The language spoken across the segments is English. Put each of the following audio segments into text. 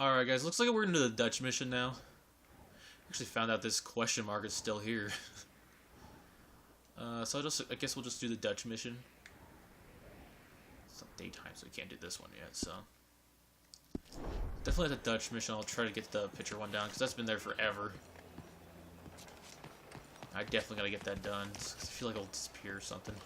Alright guys, looks like we're into the Dutch mission now. Actually found out this question mark is still here. So I guess we'll just do the Dutch mission. It's not daytime, so we can't do this one yet, so. Definitely the Dutch mission, I'll try to get the picture one down, because that's been there forever. I definitely gotta get that done. I feel like it'll disappear or something.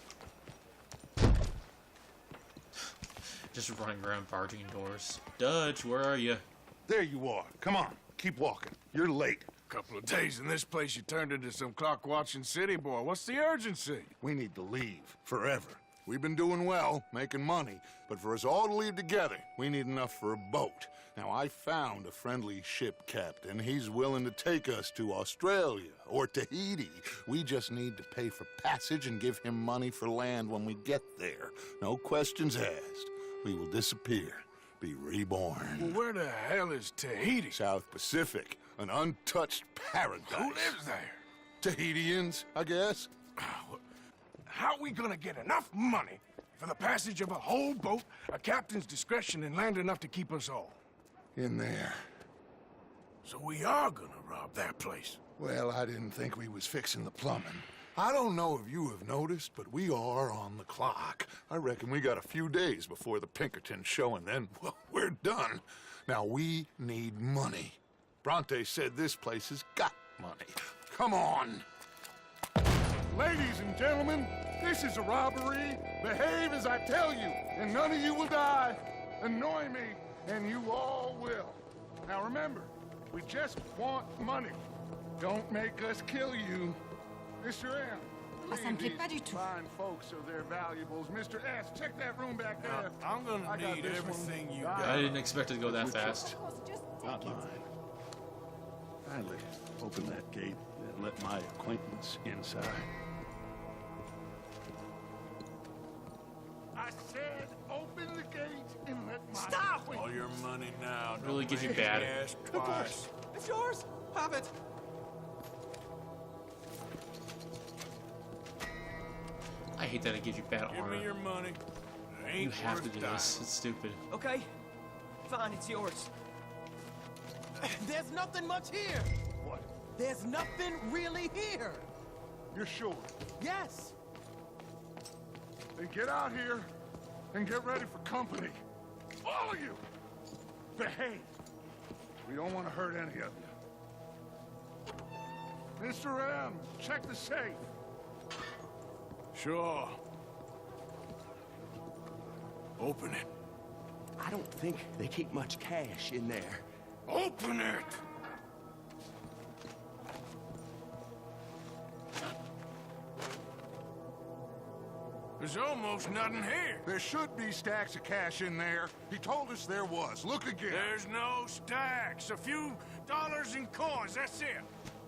Just running around barging doors. Dutch, where are you? There you are. Come on, keep walking. You're late. Couple of days in this place, you turned into some clock-watching city boy. What's the urgency? We need to leave. Forever. We've been doing well, making money, but for us all to leave together, we need enough for a boat. Now, I found a friendly ship captain. He's willing to take us to Australia or Tahiti. We just need to pay for passage and give him money for land when we get there. No questions asked. We will disappear, be reborn. Well, where the hell is Tahiti? South Pacific, an untouched paradise. Who lives there? Tahitians, I guess. How are we gonna get enough money for the passage of a whole boat, a captain's discretion, and land enough to keep us all? In there. So we are gonna rob that place. Well, I didn't think we was fixing the plumbing. I don't know if you have noticed, but we are on the clock. I reckon we got a few days before the Pinkertons show, and then, well, we're done. Now, we need money. Bronte said this place has got money. Come on. Ladies and gentlemen, this is a robbery. Behave as I tell you, and none of you will die. Annoy me, and you all will. Now remember, we just want money. Don't make us kill you. Mr. M. Moi, ça me plaît pas du tout. Fine folks are their valuables. Mr. S, check that room back there. I'm gonna I got need this everything one. you got. I didn't expect it to go that fast. Not mine. Kindly open that gate and let my acquaintance inside. I said open the gate and let my... Stop! All your money now. Really Don't gives you make me bad. ask twice. It's yours. Have it. I hate that it gives you bad Give armor. me your money. It You ain't have to worth do dying. this. It's stupid. Okay. Fine, it's yours. There's nothing much here. What? There's nothing really here. You're sure? Yes. Then get out here and get ready for company. All of you! Behave. We don't want to hurt any of you. Mr. M, check the safe. Sure. Open it. I don't think they keep much cash in there. Open it! There's almost nothing here. There should be stacks of cash in there. He told us there was. Look again. There's no stacks. A few dollars in coins, that's it.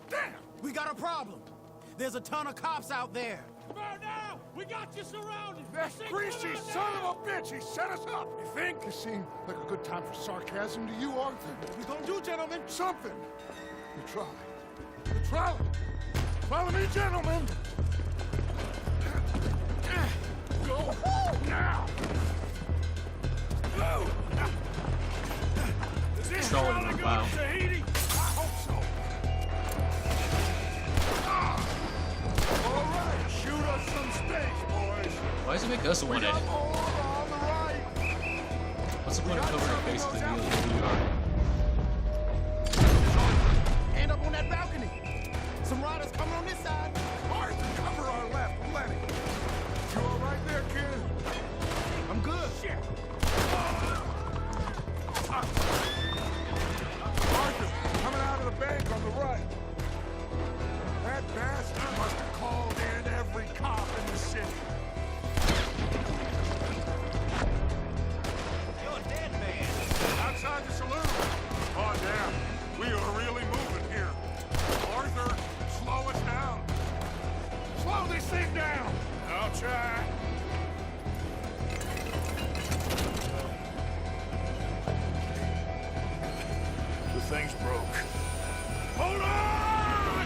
Damn! We got a problem. There's a ton of cops out there. Come out now! We got you surrounded! That greasy son of a bitch! He set us up! You think? This seemed like a good time for sarcasm to you, Arthur. What we gonna do, gentlemen? Something! The trolley. The trolley! Follow me, gentlemen! Go now! Is this Trolley, trolley going wow. to Tahiti? I hope so. All right, shoot us some space, boys. Why does it make us We wanted? got more on the right. What's the point of covering our faces if we know who we are? End up on that balcony. Some riders coming on this side. Arthur, cover our left. Lenny. You all right there, kid? I'm good. Shit. Arthur, coming out of the bank on the right. That bastard must have called in every cop in the city. You're a dead man. Outside the saloon. Oh, damn. We are really moving here. Arthur, slow us down. Slow this thing down. I'll try. The thing's broke. Hold on!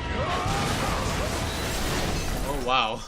Oh wow.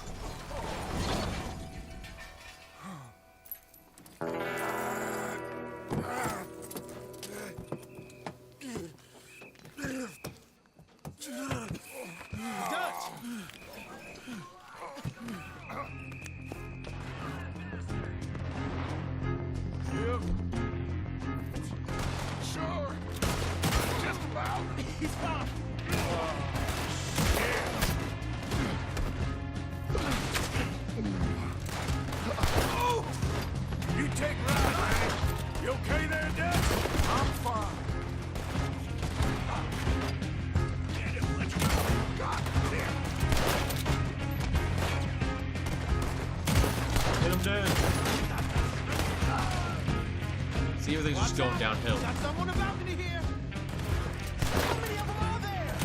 See, everything's just going downhill. Got someone on the balcony here. How many of them are there?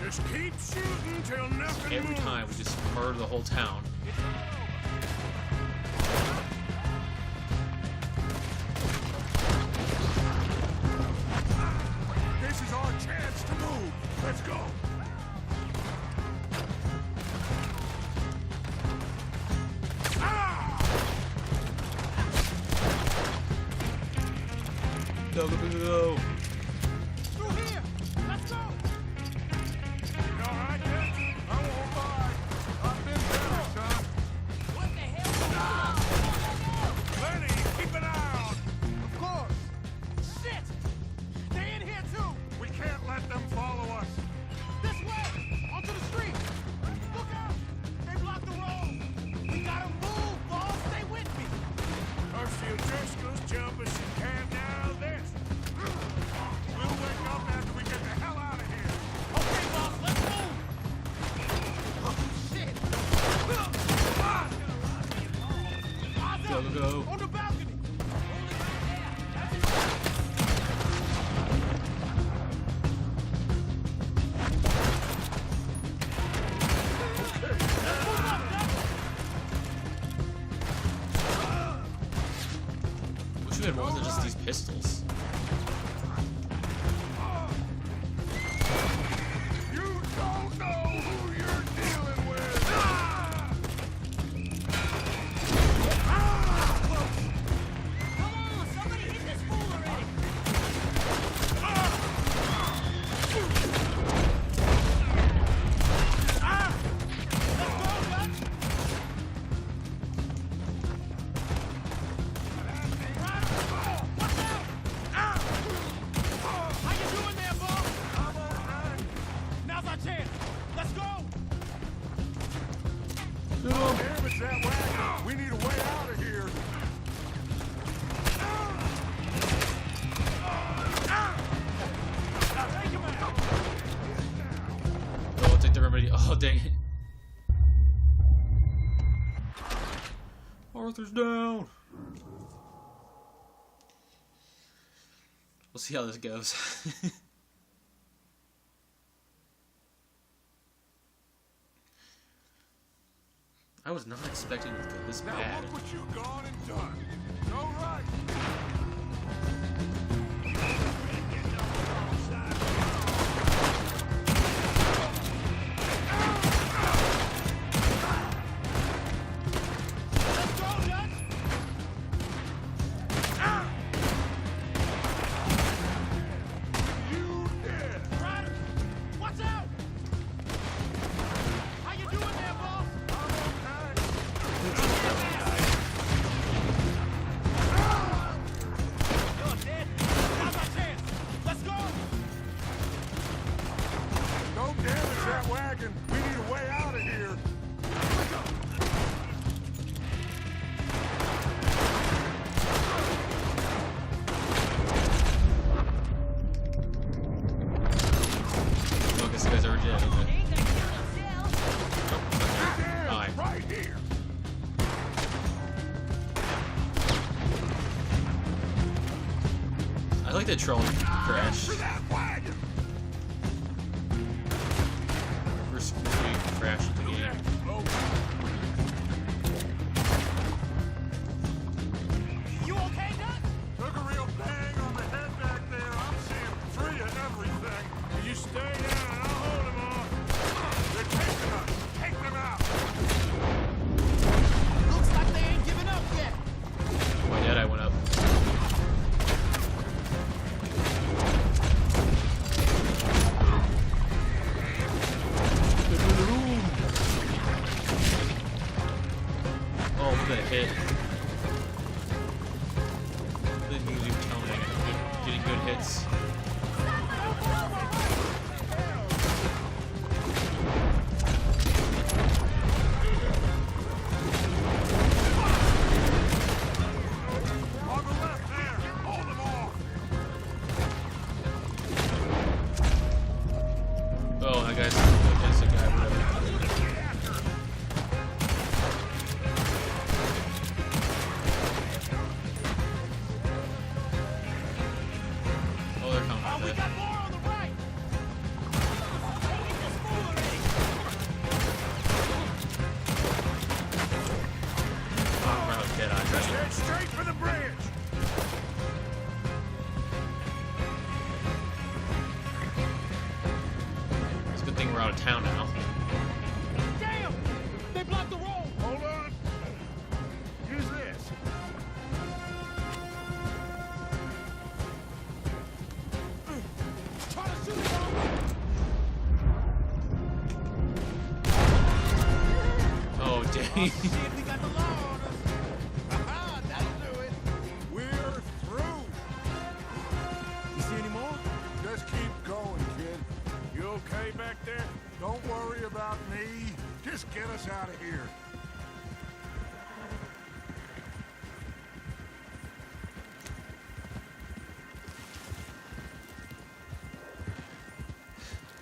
Just keep shooting till nothing Every moves. time we just murder the whole town. This is our chance to move. Let's go. Go, go, go, go, go. Through here. Let's go. You all right, kid? I won't lie. I've been better, son. What the hell? Lenny, keep an eye out. Of course. Shit! They're in here too. We can't let them follow us. This way. Onto the street. Look out. They blocked the road. We gotta move, boss. Stay with me. Garfield Driscoll's jumpers should calm down this. We'll wake up after we get the hell out of here. Okay, boss. Let's move. Oh, shit. Eyes Go, up. go, go. On the balcony. Wish we had more than just these pistols. You don't know who you're dealing with. Come on, somebody hit this fool already. Let's go, Dutch. Watch out! How you doing there, boss? I'm all right. Now's our chance. Let's go. Damn, it's that wagon. We need a way out of here. Take him out. Oh, take the remedy. Oh, dang it. Arthur's down. We'll see how this goes. I was not expecting it to go this Now bad. look what you've gone and done. All right. Let's go, Dutch. You did. Ryder, watch out. How you doing there, boss? You're dead. Now's our chance. Let's go. Don't damage that wagon. We need a way out of here. Oh, I guess you guys are dead. Okay. Damn, Alright. right here. I like the trolling crash. For that wagon. First movie crash of the game. You okay, Dutch? Took a real bang on the head back there. I'm seeing 3 of everything. You stay down. I'll hold him off. They're chasing us. Take them out. Looks like they ain't giving up yet. My dead eye went up. Oh, what a hit. The music toning and getting good hits. On the left there. Hold them off. Oh, that guy's an innocent guy, whatever. think we're out of town now. Damn! They blocked the road! Hold on. Use this. Try to shoot it off! Oh, dang. Shit, we got the law on us. Aha, that'll do it. We're through. You see any more? Just keep going, kid. You okay back there? Don't worry about me. Just get us out of here.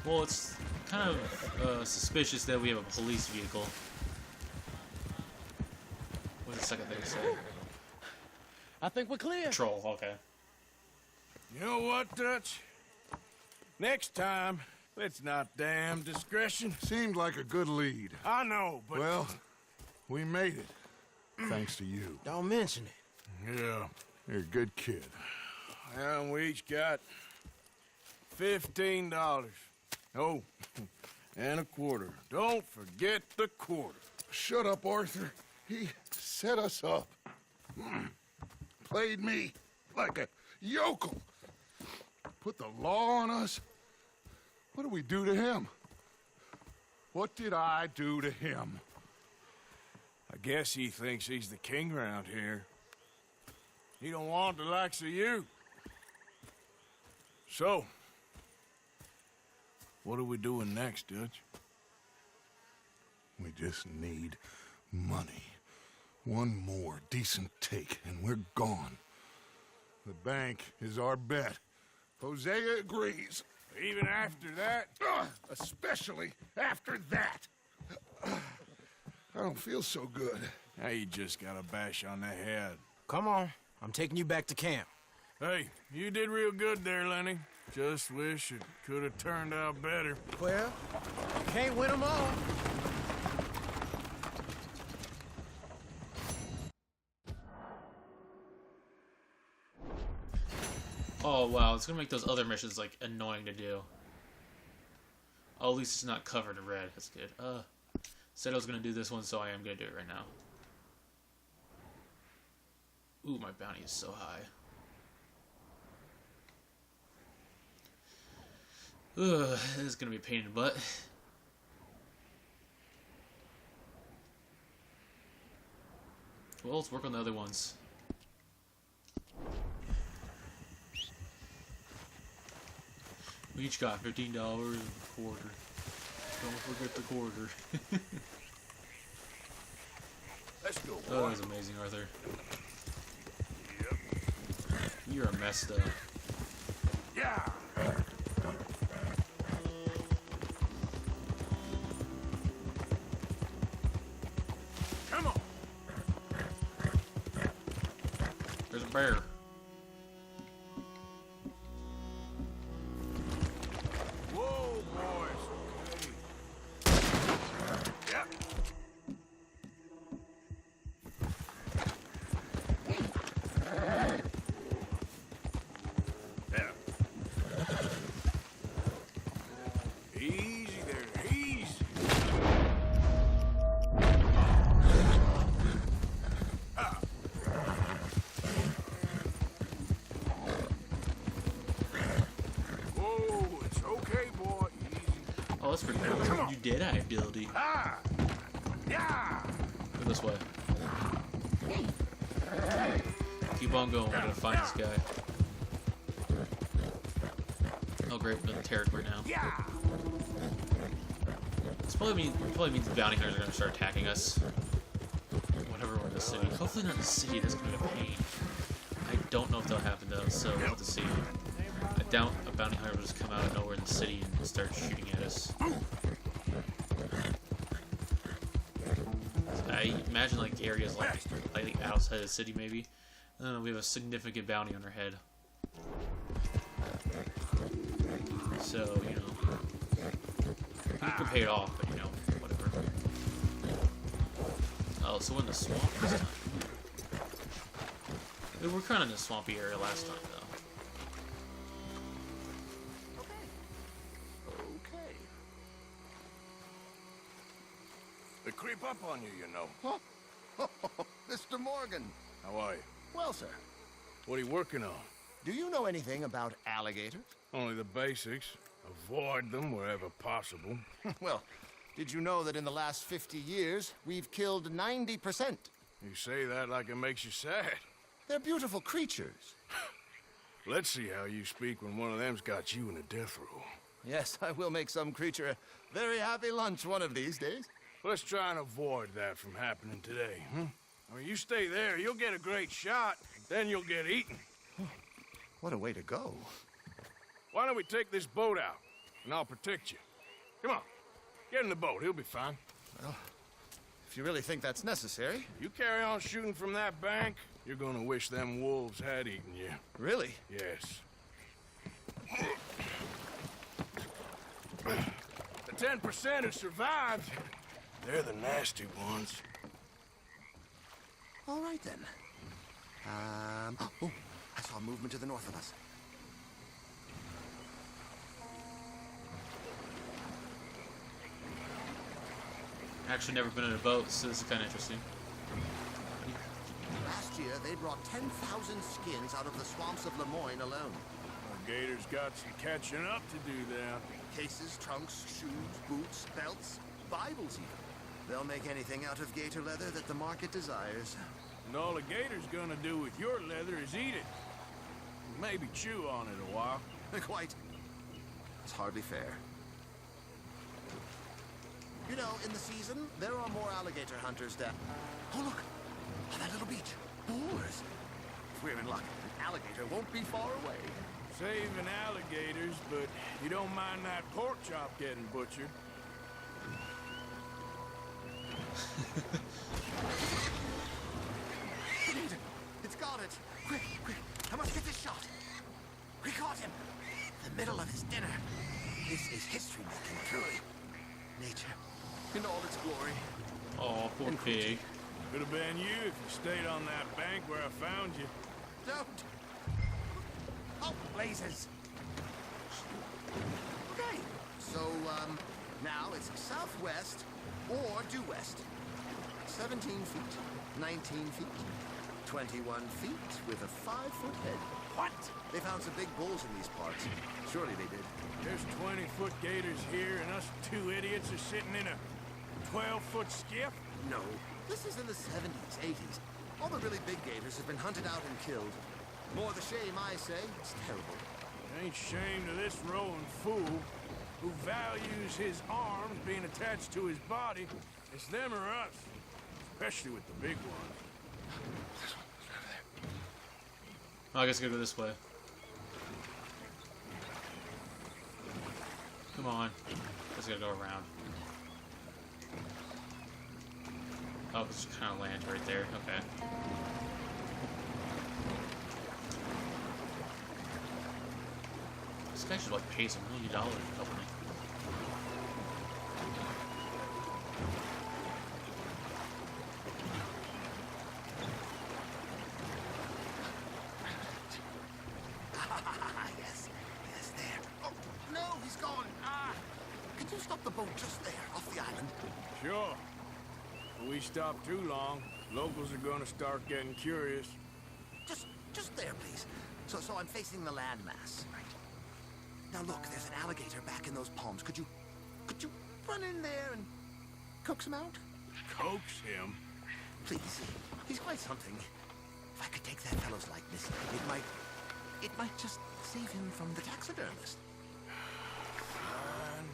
Well, it's kind of suspicious that we have a police vehicle. What's the second thing to say? I think we're clear. Patrol, okay. You know what, Dutch? Next time, let's not damn discretion. Seemed like a good lead. I know, but... Well, we made it. Thanks to you. Don't mention it. Yeah. You're a good kid. And we each got $15. Oh, and a quarter. Don't forget the quarter. Shut up, Arthur. He set us up. Played me like a yokel. Put the law on us. What did we do to him? What did I do to him? I guess he thinks he's the king around here. He don't want the likes of you. So, what are we doing next, Dutch? We just need money. One more decent take, and we're gone. The bank is our bet. Hosea agrees. Even after that? Especially after that. I don't feel so good. Now you just got a bash on the head. Come on. I'm taking you back to camp. Hey, you did real good there, Lenny. Just wish it could have turned out better. Well, can't win them all. Oh, wow. It's gonna make those other missions, like, annoying to do. Oh, at least it's not covered in red. That's good. Said I was gonna do this one, so I am gonna do it right now. Ooh, my bounty is so high. Ugh, this is gonna be a pain in the butt. Well, let's work on the other ones. We each got $15 and a quarter. Don't forget the quarter. Let's go, Oh, that boy. was amazing, Arthur. You're a mess, though. Yeah. Come on. There's a bear. Whoa, boys. Okay. Yep. There. Easy there, easy. Whoa, it's okay, boy. Easy. Oh, that's pretty cool. You did have ability. Ah! Yeah! Go this way. Keep on going. We're gonna find this guy. Oh, great. We're in the territory now. Yeah! This probably means the bounty hunters are gonna start attacking us. Whenever we're in the city. Hopefully not in the city. That's gonna be a pain. I don't know if that'll happen though, so we'll have to see. I doubt a bounty hunter will just come out of nowhere in the city and start shooting at us. I imagine like areas like outside the city maybe. We have a significant bounty on our head. So, you know, we can pay it off, but you know, whatever. Oh, so we're in the swamp this time. We were kind of in a swampy area last time, though. They creep up on you, you know. Huh? Mr. Morgan. How are you? Well, sir, What are you working on? do you know anything about alligators? Only the basics. Avoid them wherever possible. Well, did you know that in the last 50 years, we've killed 90%? You say that like it makes you sad. They're beautiful creatures. Let's see how you speak when one of them's got you in a death row. Yes, I will make some creature a very happy lunch one of these days. Let's try and avoid that from happening today, huh? I mean, you stay there, you'll get a great shot, then you'll get eaten. What a way to go. Why don't we take this boat out, and I'll protect you. Come on, get in the boat, he'll be fine. If you really think that's necessary. You carry on shooting from that bank, you're gonna wish them wolves had eaten you. Really? Yes. The 10% who survived, they're the nasty ones. All right, then. Oh, I saw movement to the north of us. Actually, never been in a boat, so this is kind of interesting. Last year, they brought 10,000 skins out of the swamps of Lemoyne alone. The Gator's got some catching up to do there. Cases, trunks, shoes, boots, belts, Bibles even. They'll make anything out of gator leather that the market desires. And all the Gator's gonna do with your leather is eat it. Maybe chew on it a while. Quite. It's hardly fair. You know, in the season, there are more alligator hunters down. Oh, look! On that little beach. Boars! If we're in luck, an alligator won't be far away. Saving alligators, but you don't mind that pork chop getting butchered. It's got it! Quick, quick! I must get this shot! We caught him! The middle of his dinner. This is history-making, truly. Nature, in all its glory. Oh, poor pig. Could have been you if you stayed on that bank where I found you. Don't! Oh, blazes! Okay, so, now it's southwest or due west. 17 feet, 19 feet, 21 feet with a 5-foot head. What? They found some big bulls in these parts. Surely they did. There's 20-foot gators here, and us two idiots are sitting in a 12-foot skiff? No, this is in the 70s, 80s. All the really big gators have been hunted out and killed. More the shame, I say. It's terrible. Ain't shame to this rolling fool who values his arms being attached to his body. It's them or us, especially with the big ones. Oh, I guess I gotta go this way. Come on. Guess I gotta go around. Oh, it's kind of land right there. Okay. This guy should like pay some $1 million to help me. Yes, yes, there. Oh, no, he's gone. Could you stop the boat just there, off the island? Sure. If we stop too long, locals are gonna start getting curious. Just there, please. So I'm facing the landmass, right? Now look, there's an alligator back in those palms. Could you run in there and coax him out? Coax him? Please. He's quite something. If I could take that fellow's likeness, it might just save him from the taxidermist. Fine.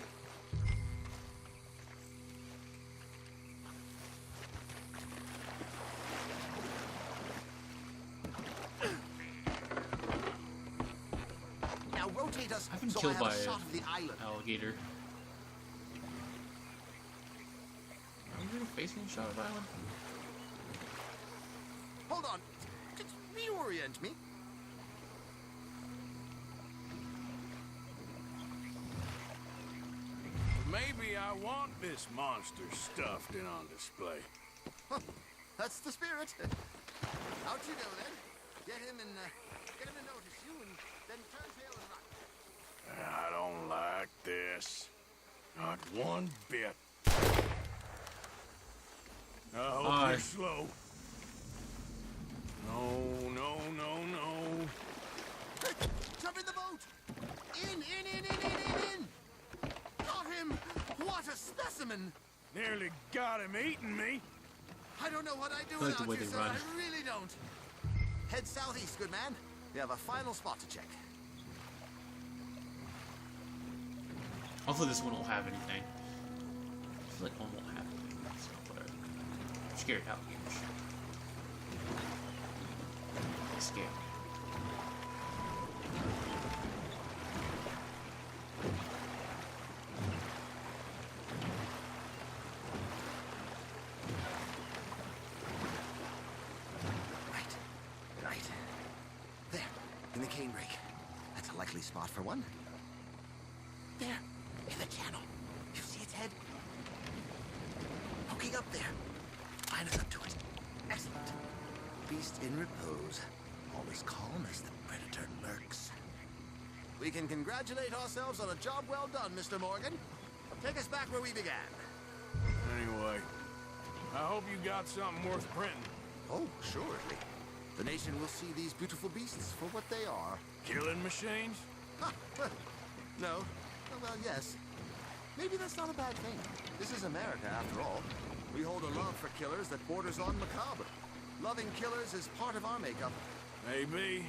Now rotate us I've been so I killed have by a shot of the island. alligator. Are you really facing a shot of island? Hold on. Just reorient me. Maybe I want this monster stuffed and on display. That's the spirit. Out you go then. Get him to notice you and then turn tail and run. I don't like this. Not one bit. I hope Aye. you're slow. No, no, no, no. Quick, jump in the boat! In! Got him! What a specimen! Nearly got him eating me. I don't know what I'd do I like the without way you, they sir. run. I really don't. Head southeast, good man. We have a final spot to check. Hopefully this one will have anything. I feel like one won't have anything, so whatever. I'm scared how huge. I'm scared. Right. There, in the canebrake. That's a likely spot for one. There, in the channel. You see its head? Poking up there. Line us up to it. Excellent. Beast in repose. All as calm as the predator lurks. We can congratulate ourselves on a job well done, Mr. Morgan. Take us back where we began. Anyway, I hope you got something worth printing. Oh, assuredly. The nation will see these beautiful beasts for what they are. Killing machines? Ha, well, no. Oh, well, yes. Maybe that's not a bad thing. This is America, after all. We hold a love for killers that borders on macabre. Loving killers is part of our makeup. Maybe.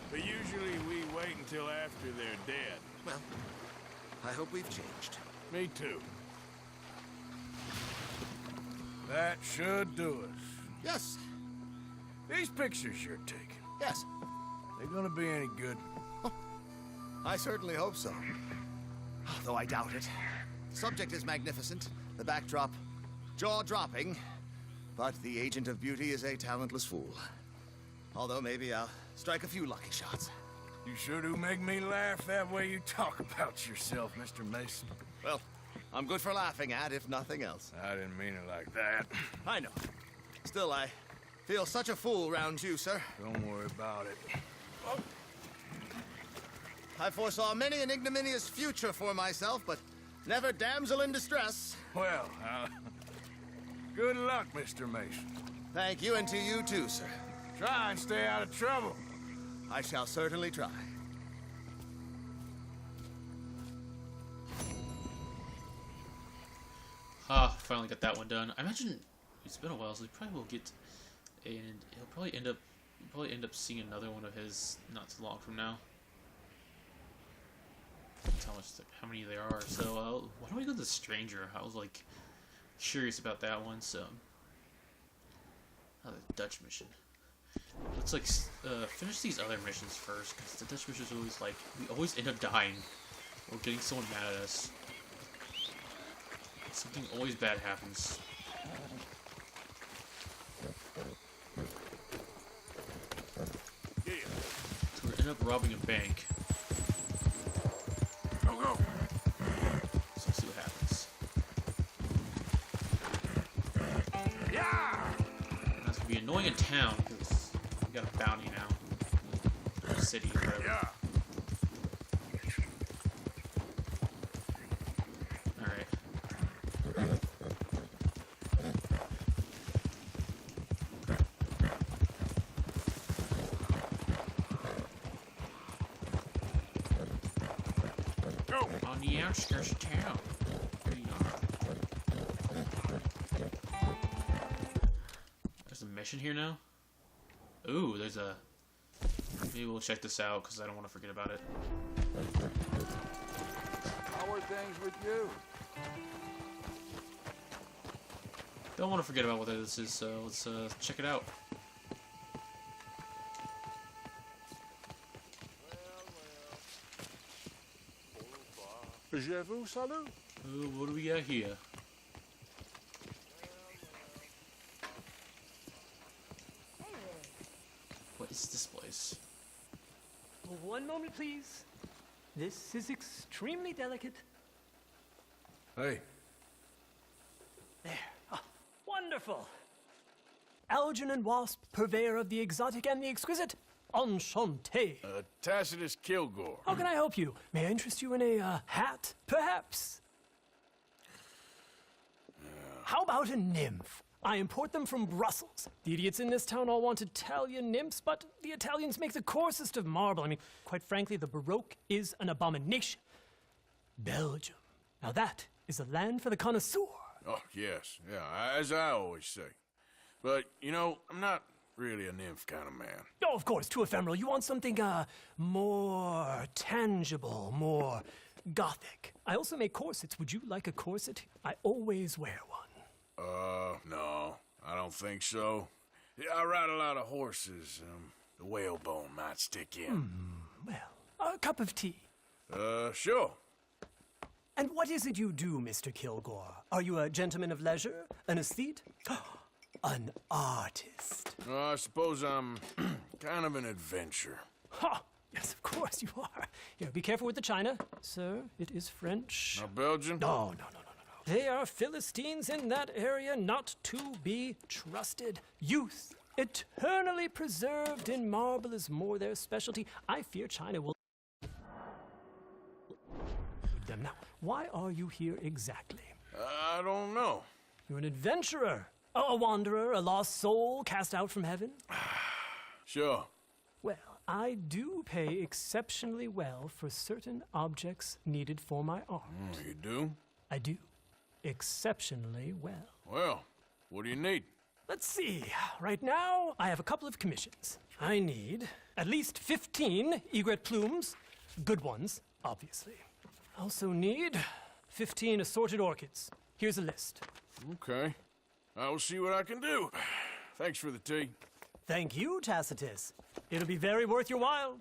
But usually we wait until after they're dead. Well, I hope we've changed. Me too. That should do us. Yes, These pictures you're taking, yes. they gonna be any good? I certainly hope so. Though I doubt it. The subject is magnificent, the backdrop jaw-dropping, but the agent of beauty is a talentless fool. Although maybe I'll strike a few lucky shots. You sure do make me laugh that way you talk about yourself, Mr. Mason. Well, I'm good for laughing at, if nothing else. I didn't mean it like that. I know. Still, I feel such a fool round you, sir. Don't worry about it. I foresaw many an ignominious future for myself, but never damsel in distress. Well, good luck, Mr. Mason. Thank you, and to you too, sir. Try and stay out of trouble. I shall certainly try. Finally got that one done. I imagine it's been a while, so we probably will get, and he'll probably end up seeing another one of his not too long from now. That's how many there are. So why don't we go to the Stranger? I was like curious about that one. So the Dutch mission. Let's like finish these other missions first, because the Dutch missions are always like we always end up dying or getting someone mad at us. Something always bad happens. Yeah. So we end up robbing a bank. Go. So let's see what happens. Yeah! That's gonna be annoying in town because we got a bounty now. Or city, or whatever. Yeah. Alright. Go. On the outskirts of town. There you are. There's a mission here now? Ooh, there's a... Maybe we'll check this out, because I don't want to forget about it. How are things with you? Don't want to forget about what this is, so let's check it out. Je vous salue. Ooh, what do we got here? What is this place? One moment, please. This is extremely delicate. Hey. There. Ah, wonderful. Algernon Wasp, purveyor of the exotic and the exquisite. Enchanté. Tacitus Kilgore. How can I help you? May I interest you in a hat, perhaps? How about a nymph? I import them from Brussels. The idiots in this town all want Italian nymphs, but the Italians make the coarsest of marble. I mean, quite frankly, the Baroque is an abomination. Belgium. Now that is a land for the connoisseur. Oh, yes. Yeah, as I always say. But, you know, I'm not really a nymph kind of man. Oh, of course, too ephemeral. You want something, more tangible, more gothic. I also make corsets. Would you like a corset? I always wear one. No, I don't think so. Yeah, I ride a lot of horses. The whalebone might stick in. Well, a cup of tea. Sure. And what is it you do, Mr. Kilgore? Are you a gentleman of leisure? An aesthete? An artist. I suppose I'm kind of an adventurer. Ha! Yes, of course you are. Here, be careful with the china. Sir, it is French. Now, Belgian? No. They are Philistines in that area, not to be trusted. Youth, eternally preserved in marble, is more their specialty. I fear China will them. Now, why are you here exactly? I don't know. You're an adventurer, a wanderer, a lost soul cast out from heaven? Sure. Well, I do pay exceptionally well for certain objects needed for my art. You do? I do. Exceptionally well. Well, what do you need? Let's see. Right now, I have a couple of commissions. I need at least 15 egret plumes. Good ones, obviously. I also need 15 assorted orchids. Here's a list. Okay. I will see what I can do. Thanks for the tea. Thank you, Tacitus. It'll be very worth your while.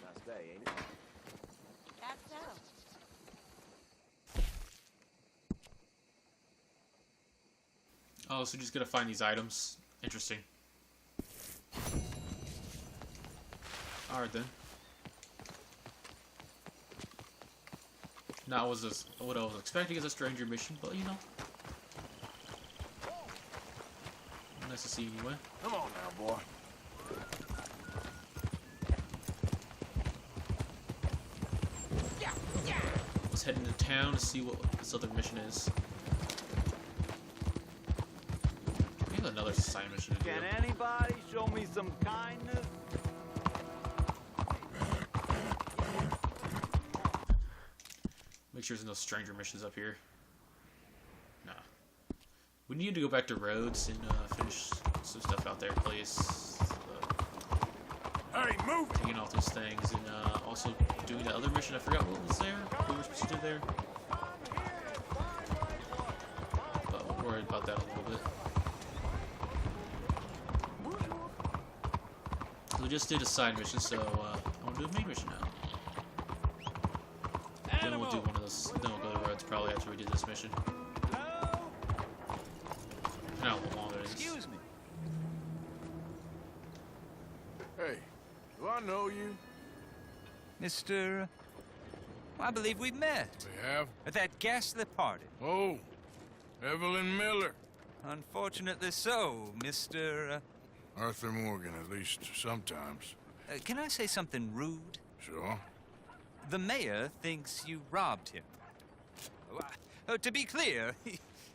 Nice day, ain't it? That's so. Oh, so just gotta find these items. Interesting. Alright then. Not what I was expecting as a stranger mission, but you know. Nice to see you anyway. Come on now, boy. Let's head into town to see what this other mission is. We have another side mission to do. Can anybody show me some kindness? Make sure there's no stranger missions up here. Nah. We need to go back to Rhodes and finish some stuff out there, please. Hey, move it! Taking off these things and also doing that other mission. I forgot what was there. What we were supposed to do there. But we'll worry about that a little bit. We just did a side mission, so I want to do a main mission now. Then we'll do one of those. Then we'll go to Rhodes probably after we do this mission. I don't know how long it is. Excuse me. Hey, do I know you? Mr. I believe we met We have? at that ghastly party. Oh, Evelyn Miller. Unfortunately so, Mr. Arthur Morgan, at least sometimes. Can I say something rude? Sure. The mayor thinks you robbed him. To be clear,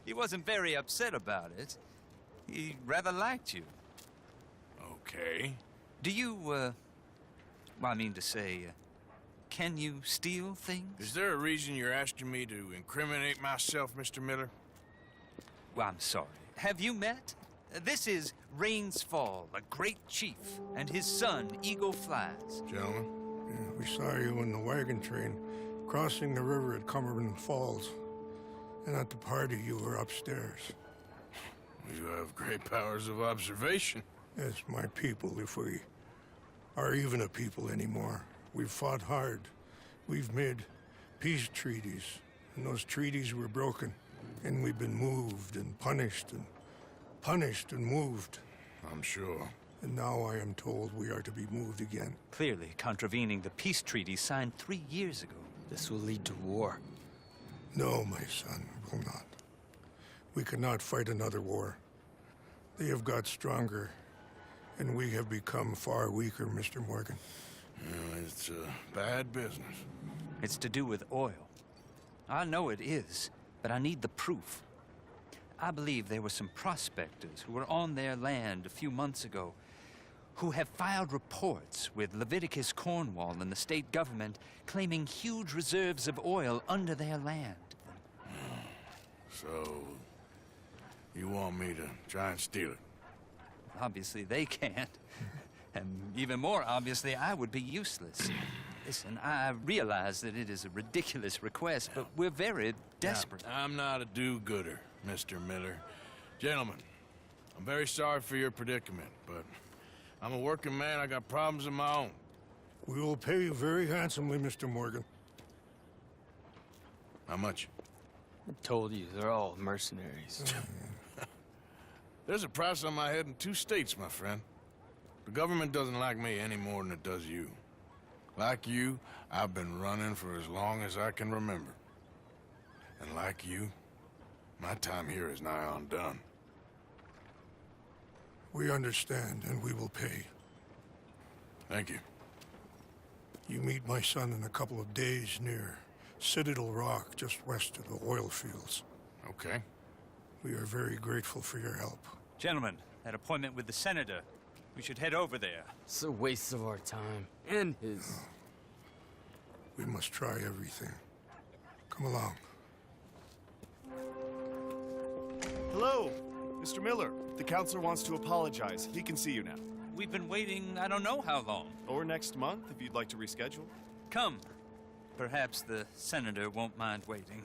he wasn't very upset about it. He rather liked you. Okay. Do you, well, I mean to say, can you steal things? Is there a reason you're asking me to incriminate myself, Mr. Miller? Well, I'm sorry. Have you met? This is Rains Fall, a great chief, and his son, Eagle Flies. Gentlemen? Yeah, we saw you in the wagon train crossing the river at Cumberland Falls. And at the party, you were upstairs. You have great powers of observation. Yes, my people, if we are even a people anymore. We've fought hard. We've made peace treaties. And those treaties were broken. And we've been moved and punished and moved. I'm sure. And now I am told we are to be moved again. Clearly contravening the peace treaty signed 3 years ago. This will lead to war. No, my son, it will not. We cannot fight another war. They have got stronger, and we have become far weaker, Mr. Morgan. Well, it's a bad business. It's to do with oil. I know it is, but I need the proof. I believe there were some prospectors who were on their land a few months ago who have filed reports with Leviticus Cornwall and the state government claiming huge reserves of oil under their land. So, you want me to try and steal it? Obviously, they can't. And even more obviously, I would be useless. Listen, I realize that it is a ridiculous request, but we're very desperate. Now, I'm not a do-gooder, Mr. Miller. Gentlemen, I'm very sorry for your predicament, but I'm a working man. I got problems of my own. We will pay you very handsomely, Mr. Morgan. How much? I told you, they're all mercenaries. There's a price on my head in 2 states, my friend. The government doesn't like me any more than it does you. Like you, I've been running for as long as I can remember. And like you, my time here is nigh on done. We understand, and we will pay. Thank you. You meet my son in a couple of days near Citadel Rock, just west of the oil fields. Okay. We are very grateful for your help. Gentlemen, that appointment with the senator. We should head over there. It's a waste of our time. And his. We must try everything. Come along. Hello, Mr. Miller. The counselor wants to apologize. He can see you now. We've been waiting I don't know how long. Or next month, if you'd like to reschedule. Come. Perhaps the senator won't mind waiting.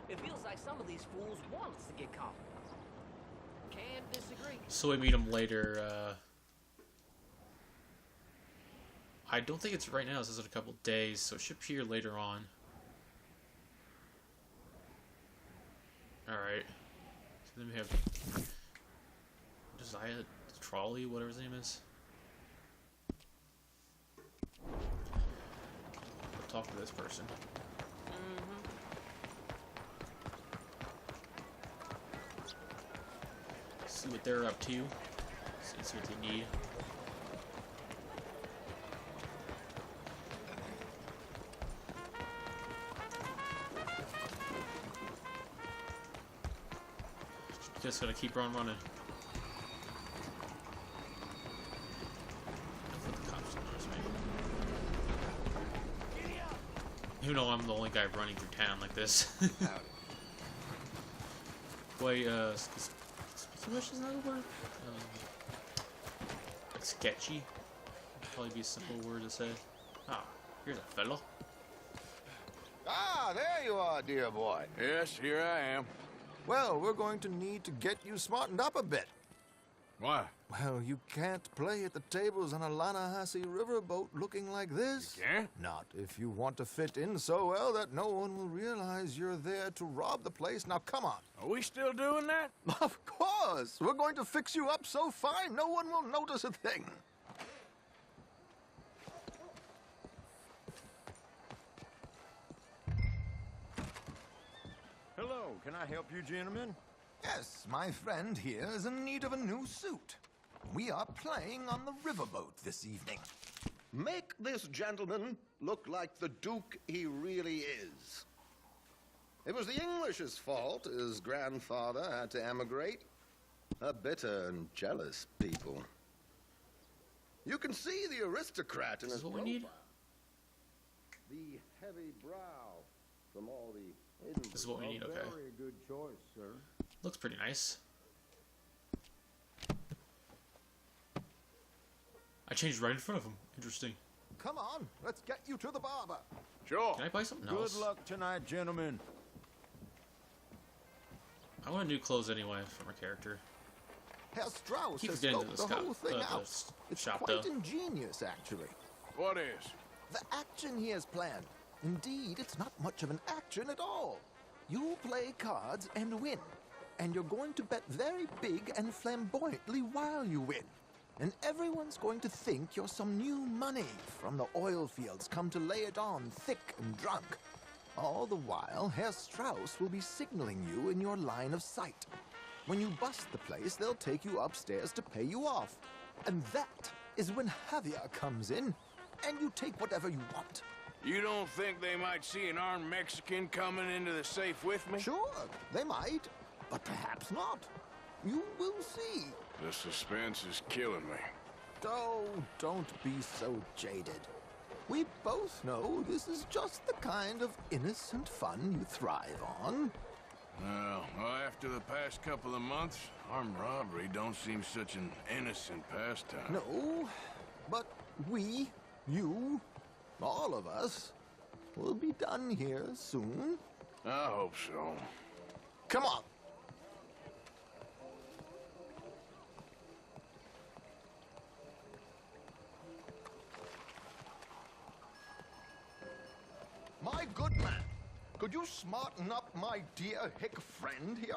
It feels like some of these fools want us to get caught. Can't disagree. So we meet him later. I don't think it's right now. It says in a couple days, so it should appear later on. Alright. So then we have Josiah Trolley, whatever his name is. I'll talk to this person. See what they're up to. See what they need. Just gotta keep on running. Don't let the cops notice me. You know I'm the only guy running through town like this. Wait, squeamish is not a word? Sketchy would probably be a simple word to say. Ah, here's a fellow. Ah, there you are, dear boy. Yes, here I am. Well, we're going to need to get you smartened up a bit. Why? Well, you can't play at the tables on a Lannahechee riverboat looking like this. You can't? Not if you want to fit in so well that no one will realize you're there to rob the place. Now, come on. Are we still doing that? Of course. We're going to fix you up so fine no one will notice a thing. Hello, can I help you, gentlemen? Yes, my friend here is in need of a new suit. We are playing on the riverboat this evening. Make this gentleman look like the Duke he really is. It was the English's fault his grandfather had to emigrate. A bitter and jealous people. You can see the aristocrat in his what we need? The heavy brow from all the... This is what we need, okay. Very good choice, sir. Looks pretty nice. I changed right in front of him. Interesting. Come on, let's get you to the barber. Sure. Can I buy something Good else? luck tonight, gentlemen. I want new clothes anyway for my character. Herr Strauss Keep has getting to scoped the the scout- whole thing the out. s- It's shop, quite though. ingenious, actually. What is? The action he has planned. Indeed, it's not much of an action at all. You play cards and win. And you're going to bet very big and flamboyantly while you win. And everyone's going to think you're some new money from the oil fields come to lay it on thick and drunk. All the while, Herr Strauss will be signaling you in your line of sight. When you bust the place, they'll take you upstairs to pay you off. And that is when Javier comes in, and you take whatever you want. You don't think they might see an armed Mexican coming into the safe with me? Sure, they might, but perhaps not. You will see. The suspense is killing me. Oh, don't be so jaded. We both know this is just the kind of innocent fun you thrive on. Well, after the past couple of months, armed robbery don't seem such an innocent pastime. No, but we, you, all of us, will be done here soon. I hope so. Come on. My good man, could you smarten up my dear hick friend here?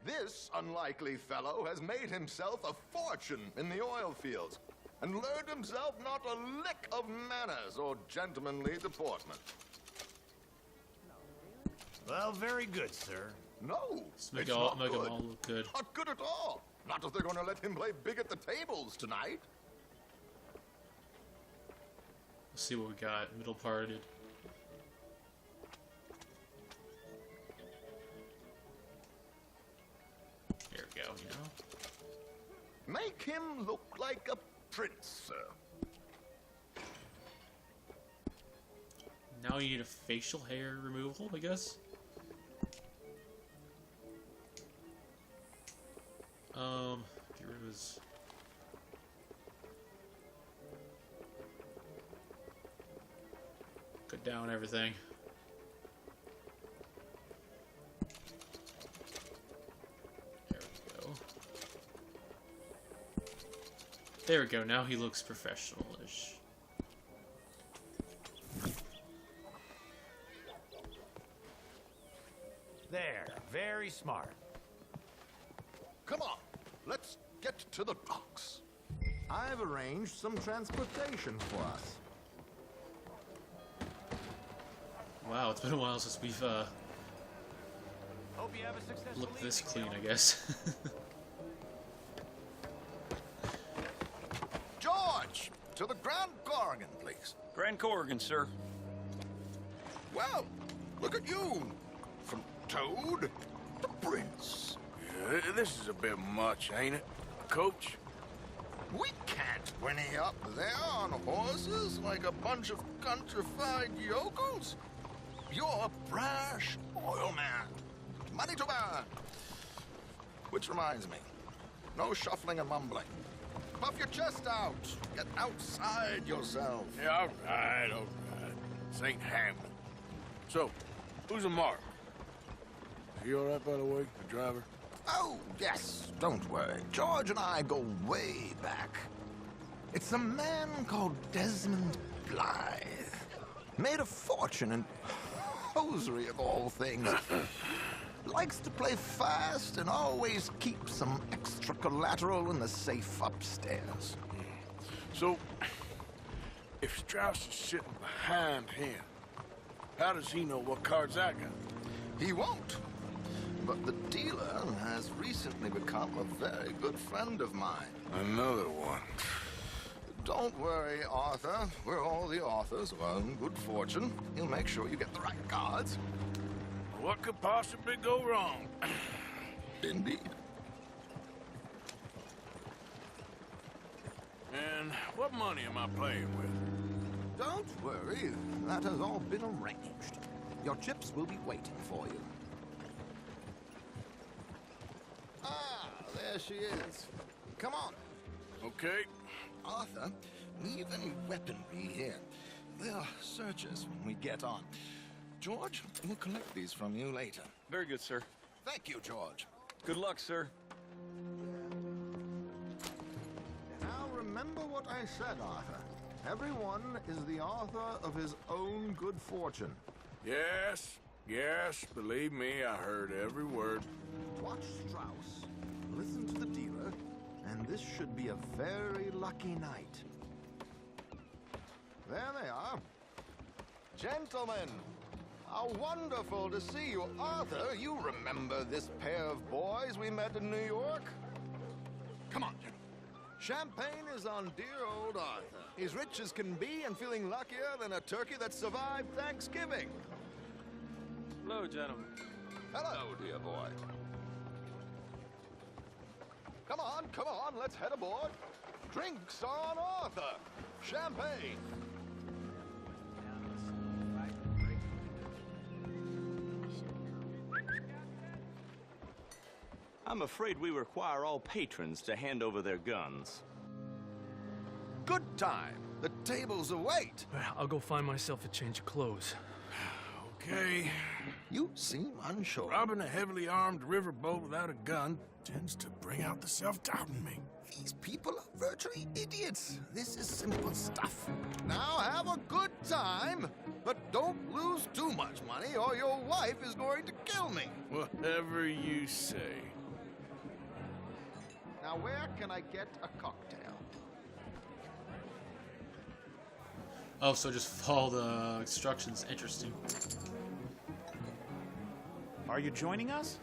This unlikely fellow has made himself a fortune in the oil fields and learned himself not a lick of manners or gentlemanly deportment. Well, very good, sir. No, Make it's them not all good. look good. Not good at all. Not if they're going to let him play big at the tables tonight. Let's see what we got. Middle parted. Here we go, you know? Make him look like a prince, sir. Now you need a facial hair removal, I guess? Get rid of his... Cut down everything. There we go. There we go, now he looks professional-ish. There, very smart. Come on, let's get to the docks. I've arranged some transportation for us. Wow, it's been a while since we've Hope you have a successful looked this evening, clean, I guess. George, to the Grand Corrigan, please. Grand Corrigan, sir. Well, look at you. From Toad to Prince. Yeah, this is a bit much, ain't it, Coach? We can't whinny up there on horses like a bunch of countrified yokels. You're a brash oil man. Money to burn. Which reminds me, no shuffling and mumbling. Puff your chest out. Get outside yourself. Yeah, all right. This ain't Hamlin. So, who's a mark? Is he all right, by the way, the driver? Oh, yes, don't worry. George and I go way back. It's a man called Desmond Blythe. Made a fortune in hosiery of all things. Likes to play fast and always keeps some extra collateral in the safe upstairs. So, if Strauss is sitting behind him, how does he know what cards I got? He won't. But the dealer has recently become a very good friend of mine. Another one. Don't worry, Arthur. We're all the authors of our own good fortune. He'll make sure you get the right cards. What could possibly go wrong? Indeed. And what money am I playing with? Don't worry. That has all been arranged. Your chips will be waiting for you. Ah, there she is. Come on. Okay. Arthur, leave any weaponry here. They'll search us when we get on. George, we'll collect these from you later. Very good, sir. Thank you, George. Good luck, sir. Now remember what I said, Arthur. Everyone is the author of his own good fortune. Yes, believe me, I heard every word. Watch Strauss, listen to the dealer, and this should be a very lucky night. There they are. Gentlemen, How wonderful to see you. Arthur, you remember this pair of boys we met in New York? Come on, gentlemen. Champagne is on dear old Arthur. He's rich as can be and feeling luckier than a turkey that survived Thanksgiving. Hello, gentlemen. Hello, dear boy. Come on, let's head aboard. Drinks on Arthur. Champagne. I'm afraid we require all patrons to hand over their guns. Good time. The tables await. I'll go find myself a change of clothes. Okay. You seem unsure. Robbing a heavily armed riverboat without a gun tends to bring out the self-doubt in me. These people are virtually idiots. This is simple stuff. Now have a good time, but don't lose too much money or your wife is going to kill me. Whatever you say. Now where can I get a cocktail? Oh, so just follow the instructions. Interesting. Are you joining us?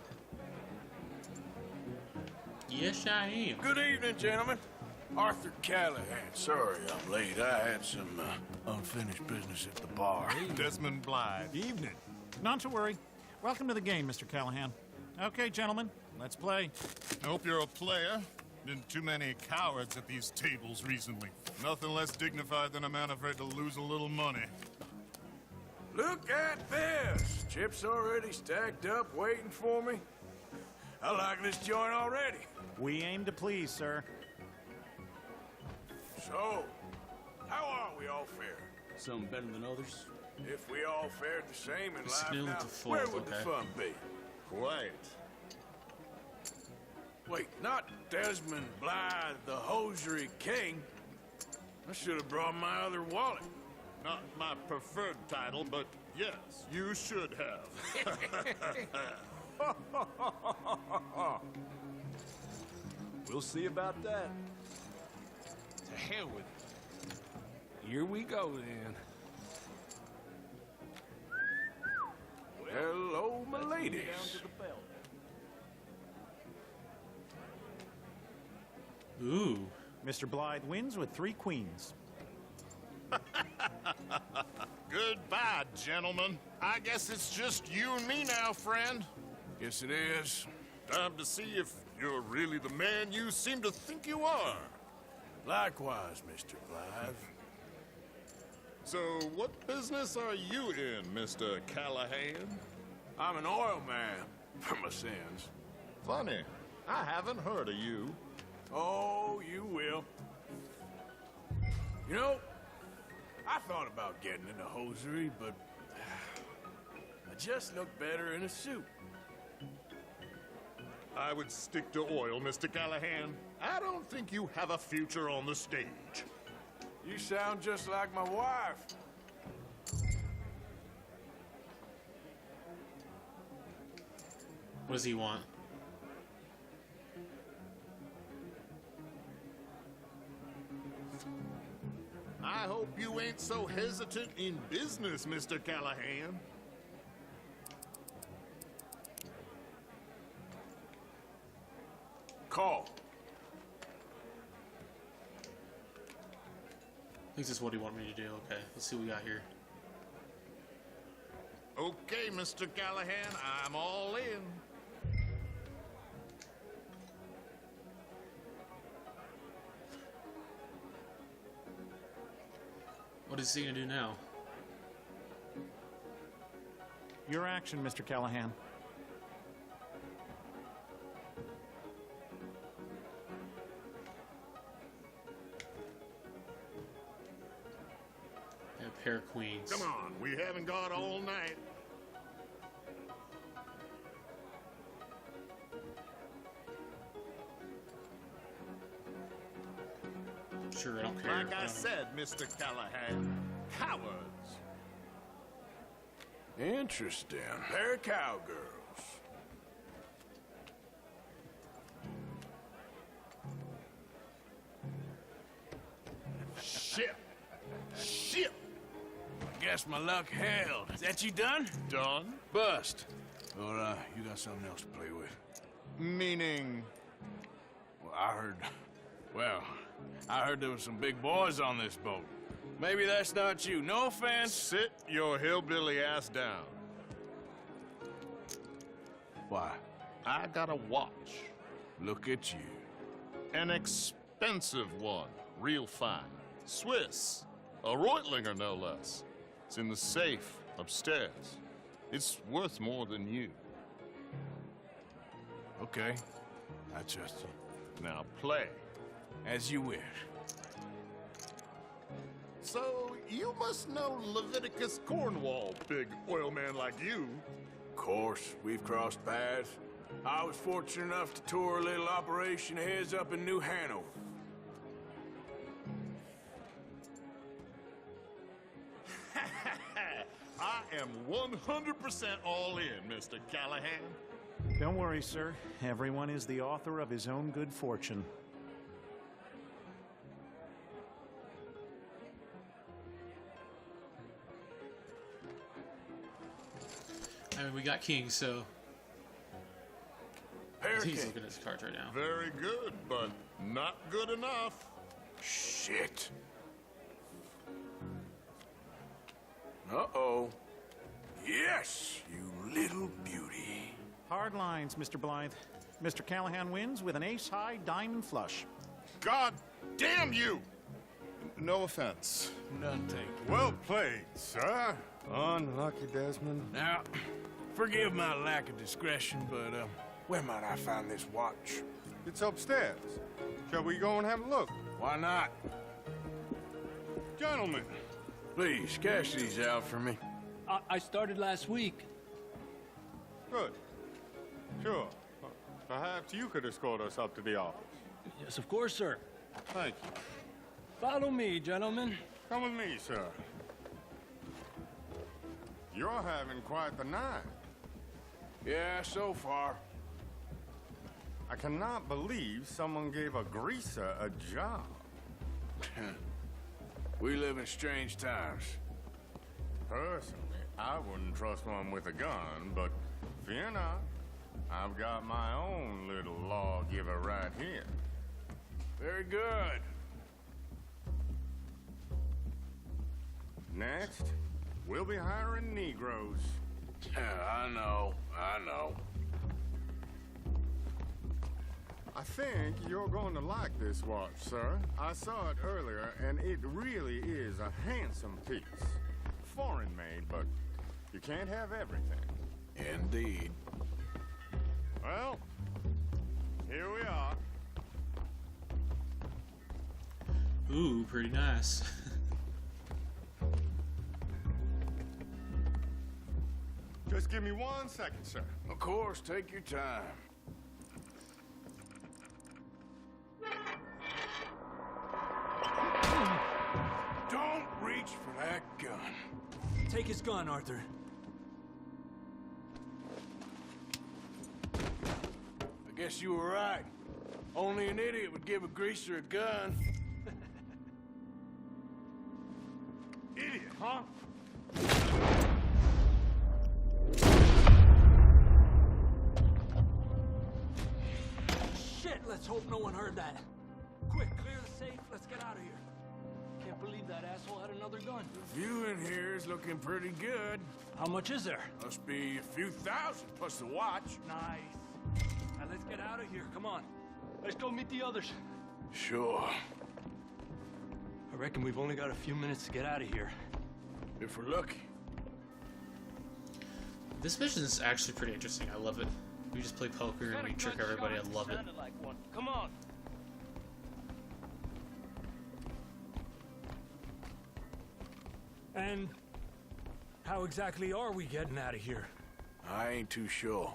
Yes, I am. Good evening, gentlemen. Arthur Callahan. Sorry I'm late. I had some unfinished business at the bar. Desmond Blythe. Evening. Not to worry. Welcome to the game, Mr. Callahan. Okay, gentlemen, let's play. I hope you're a player. Been too many cowards at these tables recently. Nothing less dignified than a man afraid to lose a little money. Look at this. Chips already stacked up, waiting for me. I like this joint already. We aim to please, sir. So, how are we all fared? Some better than others. If we all fared the same in life Still now, the fourth, where would the okay. fun be? Quiet. Wait, not Desmond Blythe, the hosiery king. I should have brought my other wallet. Not my preferred title, but yes, you should have. We'll see about that. To hell with it. Here we go, then. Hello, my ladies. Ooh. Mr. Blythe wins with 3 queens. Goodbye, gentlemen. I guess it's just you and me now, friend. Yes, it is. Time to see if you're really the man you seem to think you are. Likewise, Mr. Blythe. So, what business are you in, Mr. Callahan? I'm an oil man, for my sins. Funny. I haven't heard of you. Oh, you will. You know, I thought about getting into hosiery, but I just look better in a suit. I would stick to oil, Mr. Callahan. I don't think you have a future on the stage. You sound just like my wife. What does he want? I hope you ain't so hesitant in business, Mr. Callahan. Call. I think this is what he wanted me to do. Okay, let's see what we got here. Okay, Mr. Callahan, I'm all in. What is he gonna do now? Your action, Mr. Callahan. A pair of queens. Come on, we haven't got all night. Sure, I don't care. Like I said, Mr. Callahan, cowards. Interesting. Pair of cowgirls. Shit. Shit. I guess my luck held. Is that you done? Done? Bust. Or, you got something else to play with? Meaning... Well, I heard there was some big boys on this boat. Maybe that's not you. No offense. Sit your hillbilly ass down. Why? I got a watch. Look at you. An expensive one. Real fine. Swiss. A Reutlinger, no less. It's in the safe upstairs. It's worth more than you. Okay. I trust you. Now play. As you wish. So, you must know Leviticus Cornwall, big oil man like you. Of course, we've crossed paths. I was fortunate enough to tour a little operation of his up in New Hanover. I am 100% all in, Mr. Callahan. Don't worry, sir. Everyone is the author of his own good fortune. I mean, we got King, so... He's King. looking at his cards right now. Very good, but not good enough. Shit. Uh-oh. Yes, you little beauty. Hard lines, Mr. Blythe. Mr. Callahan wins with an ace-high diamond flush. God damn you! No offense. None taken. Well played, sir. Unlucky, Desmond. Now, forgive my lack of discretion, but, where might I find this watch? It's upstairs. Shall we go and have a look? Why not? Gentlemen. Please, cash these out for me. I started last week. Good. Sure. Perhaps you could escort us up to the office. Yes, of course, sir. Thank you. Follow me, gentlemen. Come with me, sir. You're having quite the night. Yeah, so far. I cannot believe someone gave a greaser a job. We live in strange times. Personally, I wouldn't trust one with a gun, but fear not. I've got my own little lawgiver right here. Very good. Next, we'll be hiring Negroes. I know. I think you're going to like this watch, sir. I saw it earlier, and it really is a handsome piece. Foreign made, but you can't have everything. Indeed. Well, here we are. Ooh, pretty nice. Just give me 1 second, sir. Of course, take your time. Don't reach for that gun. Take his gun, Arthur. I guess you were right. Only an idiot would give a greaser a gun. Idiot, huh? Shit, let's hope no one heard that. Quick, clear the safe. Let's get out of here. Can't believe that asshole had another gun. The view in here is looking pretty good. How much is there? Must be a few thousand plus the watch. Nice. Now let's get out of here. Come on. Let's go meet the others. Sure. I reckon we've only got a few minutes to get out of here. If we're lucky. This mission is actually pretty interesting. I love it. We just play poker and we trick everybody. I love it. Like one. Come on. And how exactly are we getting out of here? I ain't too sure.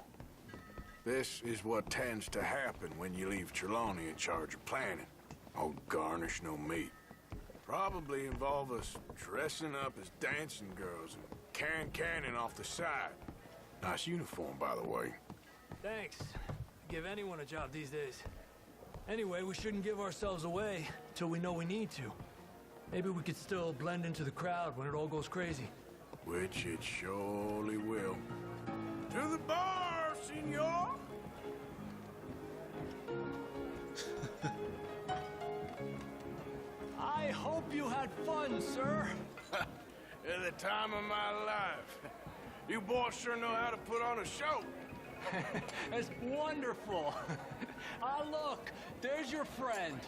This is what tends to happen when you leave Trelawney in charge of planning. Oh, garnish no meat. Probably involve us dressing up as dancing girls and canning off the side. Nice uniform, by the way. Thanks. Give anyone a job these days. Anyway, we shouldn't give ourselves away till we know we need to. Maybe we could still blend into the crowd when it all goes crazy. Which it surely will. To the bar, senor! I hope you had fun, sir. At the time of my life. You boys sure know how to put on a show. It's wonderful. Ah, look, there's your friend.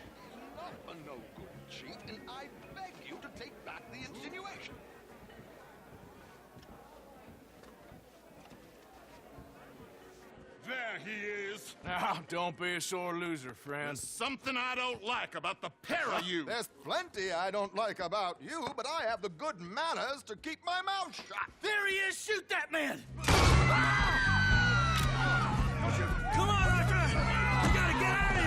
Not a no-good cheat, and I beg you to take back the insinuation. There he is. Now, don't be a sore loser, friend. There's something I don't like about the pair of you. There's plenty I don't like about you, but I have the good manners to keep my mouth shut. There he is! Shoot that man! Come on, Arthur! We gotta get out of here!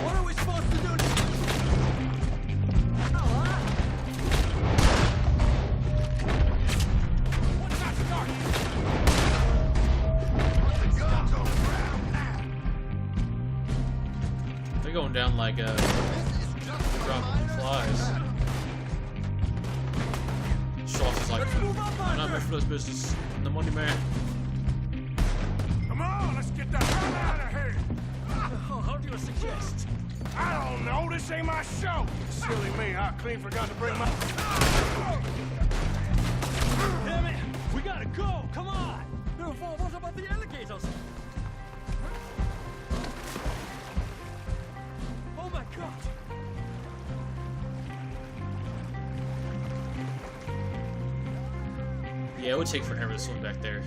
What are we supposed to do? What's that start? They're going down like dropping flies. Schloss is like, I'm not meant for this business. I'm the money man. Come on, let's get the hell out of here! How do you suggest? I don't know, this ain't my show! Silly me, I clean forgot to bring my... Damn it! We gotta go! Come on! What about the alligators? Oh my god! Yeah, it would take forever to swim back there.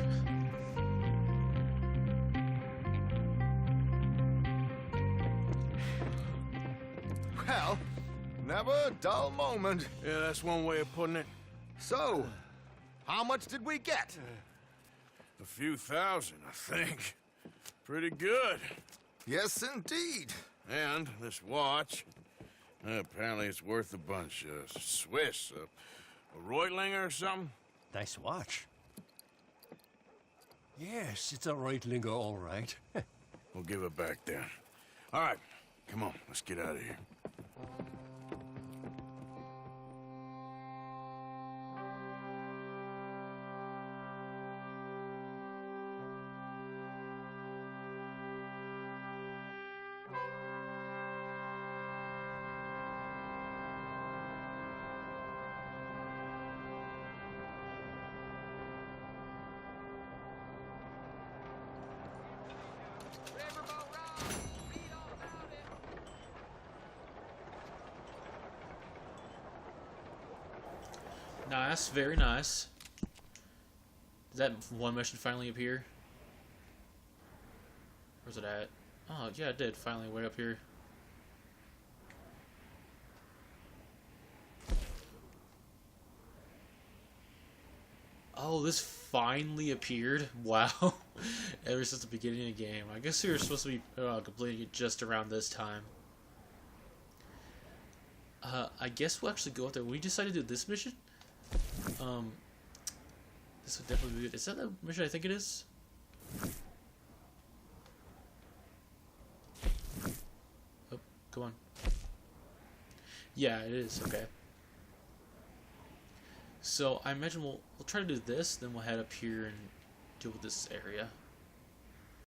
Well, never a dull moment. Yeah, that's one way of putting it. So, how much did we get? A few thousand, I think. Pretty good. Yes, indeed. And this watch, apparently it's worth a bunch. Swiss, a Reutlinger or something? Nice watch. Yes, it's a Reutlinger, all right. We'll give it back then. All right, come on, let's get out of here. Nice, very nice. Does that one mission finally appear? Where's it at? Oh, yeah, it did. Finally, way up here. Oh, this finally appeared? Wow. Ever since the beginning of the game. I guess we were supposed to be completing it just around this time. I guess we'll actually go out there. We decided to do this mission? This would definitely be good. Is that the mission I think it is? Oh, come on. Yeah, it is. Okay. So I imagine we'll try to do this, then we'll head up here and deal with this area.